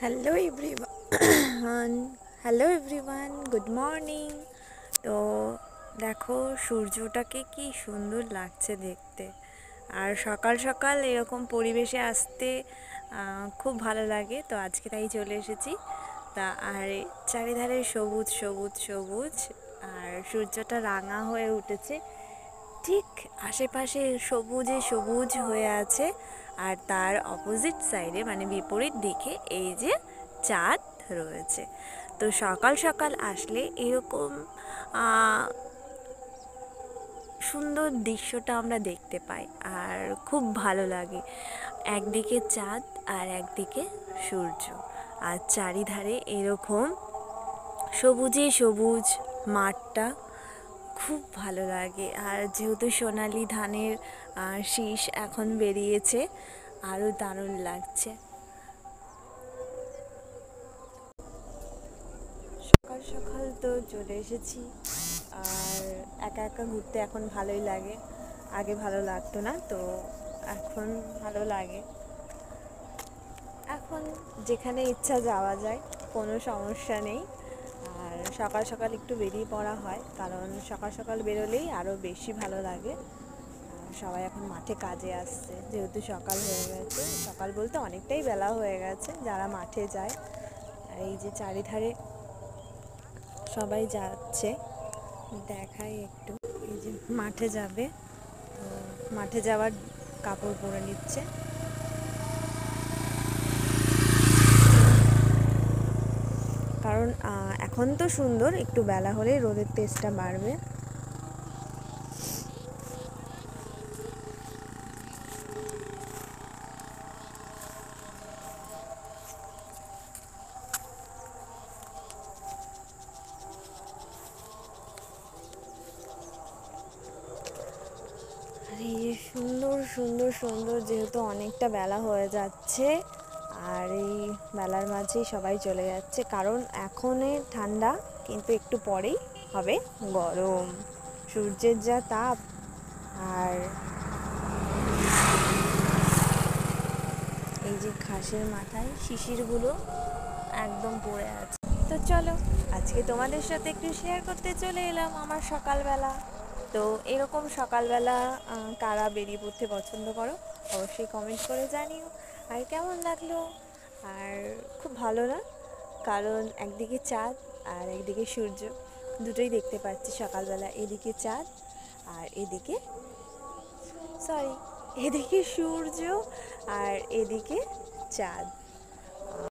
Hello everyone hello everyone, good morning. তো দেখো সূর্যটাকে কি সুন্দর লাগছে দেখতে। আর সকাল সকাল এরকম পরিবেশে আসতে খুব ভালো লাগে। তো আজকে তাই চলে এসেছি। তা আর চারিধারে সবুজ সবুজ সবুজ, আর সূর্যটা রাঙা হয়ে উঠেছে, ঠিক আশেপাশে সবুজে সবুজ হয়ে আছে। আর তার অপোজিট সাইডে মানে বিপরীত দিকে এই যে চাঁদ রয়েছে। তো সকাল সকাল আসলে এরকম সুন্দর দৃশ্যটা আমরা দেখতে পাই আর খুব ভালো লাগে। একদিকে চাঁদ আর একদিকে সূর্য, আর চারিধারে এরকম সবুজে সবুজ মাঠটা খুব ভালো লাগে। আর যেহেতু সোনালি ধানের শীষ এখন বেরিয়েছে, আরও দারুণ লাগছে। সকাল সকাল তো চলে এসেছি, আর একা একা ঘুরতে এখন ভালোই লাগে। আগে ভালো লাগতো না, তো এখন ভালো লাগে। এখন যেখানে ইচ্ছা যাওয়া যায়, কোনো সমস্যা নেই। আর সকাল সকাল একটু বেরিয়ে পড়া হয়, কারণ সকাল সকাল বেরোলেই আরও বেশি ভালো লাগে। সবাই এখন মাঠে কাজে আসছে, যেহেতু সকাল হয়ে গেছে। সকাল বলতে অনেকটাই বেলা হয়ে গেছে যারা মাঠে যায়। আর এই যে চারিধারে সবাই যাচ্ছে, দেখাই একটু। এই যে মাঠে যাবে, তো মাঠে যাওয়ার কাপড় পরে নিচ্ছে। কারণ এখন তো সুন্দর, একটু বেলা হলেই রোদের তেজটা বাড়বে। আর এই যে সুন্দর সুন্দর সুন্দর, যেহেতু অনেকটা বেলা হয়ে যাচ্ছে, আর এই বেলার মাঝেই সবাই চলে যাচ্ছে, কারণ এখনে ঠান্ডা কিন্তু একটু পরেই হবে গরম। সূর্যের যা তাপ, আর এই যে ঘাসের মাথায় শিশিরগুলো একদম পড়ে আছে। তো চলো, আজকে তোমাদের সাথে একটু শেয়ার করতে চলে এলাম আমার সকালবেলা। তো এরকম সকালবেলা কারা বেরিয়ে পড়তে পছন্দ করো, অবশ্যই কমেন্ট করে জানিও। আর কেমন লাগলো। আর খুব ভালো না, কারণ একদিকে চাঁদ আর একদিকে সূর্য, দুটোই দেখতে পাচ্ছি সকালবেলা। এদিকে চাঁদ আর এদিকে এদিকে সূর্য আর এদিকে চাঁদ।